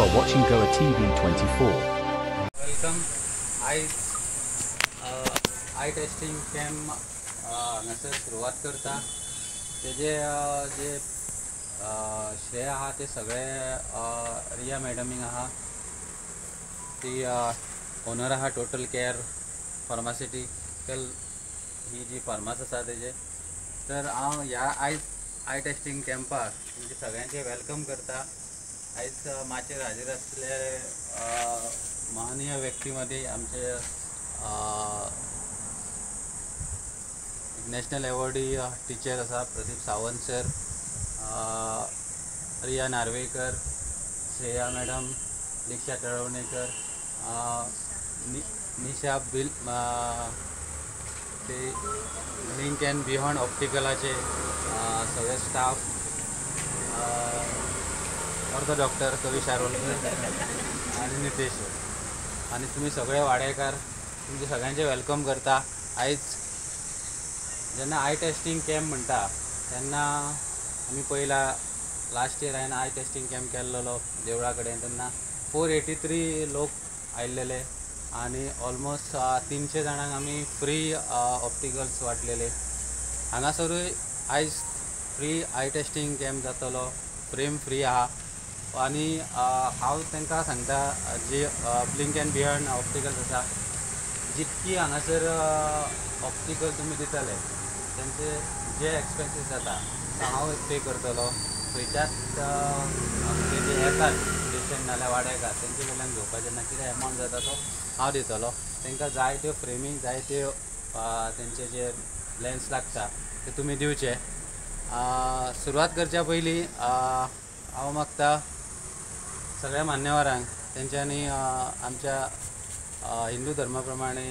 You are watching Goa TV 24. Welcome आयज I testing camp हांगासर सुरवात करता तेजे जे श्रेय आहा ते सगळे रिया मॅडमीक आहा ती ओनर आहा टोटल केअर फार्मास्युटिकल ही जी फार्मास आसा तेजे तर हांव ह्या आयज आय टेस्टिंग कॅम्पाक म्हणजे सगळ्यांचे वेलकम करता। आयज माचेर हाजीर आसले माननीय व्यक्तीमध्ये आमचे नॅशनल अवॉर्डी टीचर आसा प्रदीप सावंत सर, रिया नार्वेकर, श्रेया मॅडम, दीक्षा तळवणेकर, निशा बिल ते लिंक अँड बियॉन्ड ऑप्टिकलाचे सगळे स्टाफ, ऑर्थो डॉक्टर कवी शारोलकर आणि नितेश आणि तुम्ही सगळे वाडेकार तुमचे सगळ्यांचे वेलकम करता। आयज जेन्ना आय टेस्टिंग कॅम्प म्हणटा तेन्ना आमी पयला लास्ट इयर हांवें आय टेस्टिंग कॅम्प केल्लो देवळा कडेन तेन्ना 483 लोक आयिल्ले आणि ऑलमोस्ट 300 जाणांक आमी फ्री ऑप्टिकल्स वाटलेले। हांगासरूय आयज फ्री आय टेस्टिंग कॅम्प जातलो, फ्रेम फ्री आहा आणि हांव तांकां सांगता जी ब्लिंक अँड बियॉन्ड ऑप्टिकल्स आसा जितकी हांगासर ऑप्टिकल तुमी दितले तेंचे जे एक्सपेन्सीस जाता तो हांव पे करतलो। खंयच्याच जे येतात पेशंट नाल्यार वाडेकार तेंचे कडल्यान घेवपाचें जेन्ना कितें एमावंट जाता तो हांव दितलो। तांकां जाय त्यो फ्रेमींग जाय त्यो तेंचे जे लेन्स लागता ते तुमी दिवचे। सुरवात करच्या पयलीं हांव मागता सगळ्या मान्यवरांक तेंच्यांनी आमच्या हिंदू धर्मा प्रमाणे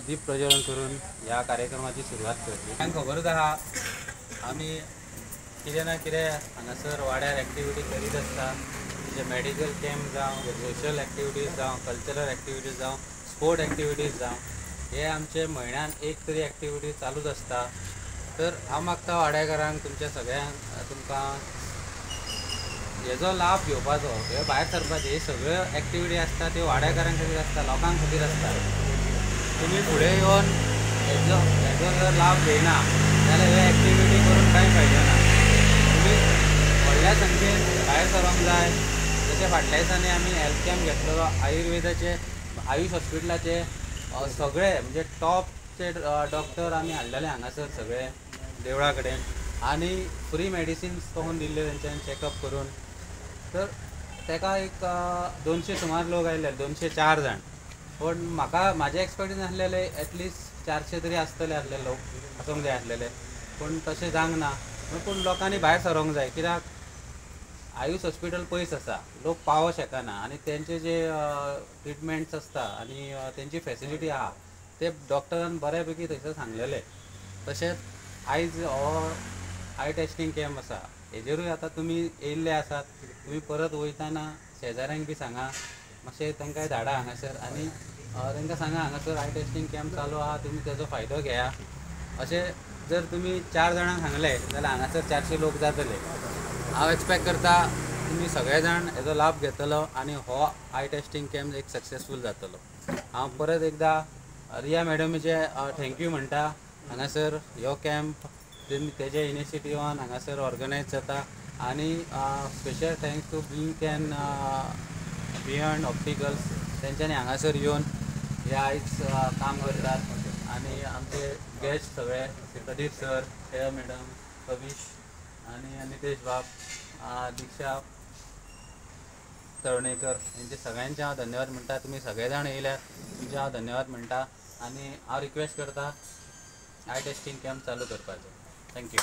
दीप प्रज्वलन करून ह्या कार्यक्रमाची सुरवात करची। तांकां खबरूच आहा आमी कितें ना कितें हांगासर वाड्यार एक्टिविटी करीत आसता, म्हणजे मेडिकल कॅम्प जावं, सोशल एक्टिविटीज जावं, कल्चरल एक्टिविटीज जावं, स्पोर्ट एक्टिविटीज जावं, हे आमचे म्हयन्यान एक तरी एक्टिविटी चालूच आसता। तर हांव मागता वाड्याकारांक तुमच्या सगळ्यांक तुमकां हेजो लाभ घेवपाचो, हे भायर सरपाचे। हे सगळ्यो एक्टिविटी आसता त्यो वाड्याकारां खातीर आसता, लोकां खातीर आसता। तुमी फुडें येवन हेजो जर लाभ घेयना जाल्यार हे एक्टिविटी करून कांय फायदो ना। तुमी व्हडल्या संख्येन भायर सरोंक जाय। जशें फाटल्या दिसांनी आमी हेल्थ कॅम्प घेतलेलो आयुर्वेदाचे आयुश हॉस्पिटलाचे सगळे म्हणजे टॉपचे डॉक्टर आमी हाडलेले हांगासर सगळे देवळा कडेन आनी फ्री मेडिसिन्स पळोवन दिल्ले तेंच्यानी चॅकअप करून। तर ताका एक 200 सुमार लोक आयले, 204 जाण। पण म्हाका म्हाजे एक्सपेक्टेशन आसलेले एटलिस्ट 400 तरी आसतले आसले लोक आसूंक जाय आसलेले, पूण तशें जावंक ना। पूण लोकांनी भायर सरोंक जाय, कित्याक आयुश हॉस्पिटल पयस आसा, लोक पावों शकना आनी तेंचे जे ट्रिटमेंट्स आसता आनी तेंची फॅसिलिटी आहा ते डॉक्टरान बऱ्यापैकी थंयसर सांगलेले। तशेंच आयज हो आय टेस्टिंग कॅम्प आसा हेजेरूय आतां तुमी येयल्ले आसात, तुमी परत वयताना शेजाऱ्यांक बी सांगा, मातशें तांकांय धाडा हांगासर आनी तांकां सांगा हांगासर आय टेस्टिंग कॅम्प चालू आहा, तुमी तेजो फायदो घेया। अशें जर तुमी 4 जाणांक सांगले जाल्यार हांगासर 400 लोक जातले। हांव एक्सपेक्ट करता तुमी सगळे जाण हेजो लाभ घेतलो आनी हो आय टेस्टिंग कॅम्प एक सक्सेसफूल जातलो। हांव परत एकदा रिया मॅडमीचे थँक्यू म्हणटा। हांगासर ह्यो कॅम्प तेजे इनिशिएटिव्हान हांगासर ऑर्गनायज जाता आनी special thanks to Blink and Beyond Opticals तेंच्यांनी हांगासर येवन हे आयज काम करतात। आनी आमचे गेस्ट सगळे प्रदीप सर, श्रेया मॅडम, कवीश आनी नितेश बाब, दीक्षा तळवणेकर हेंचे सगळ्यांचे हांव धन्यवाद म्हणटा। तुमी सगळे जाण येयल्यात तुमचे हांव धन्यवाद म्हणटा आनी हांव रिक्वेस्ट करता आय टेस्टिंग कॅम्प चालू करपाचो। थँक्यू।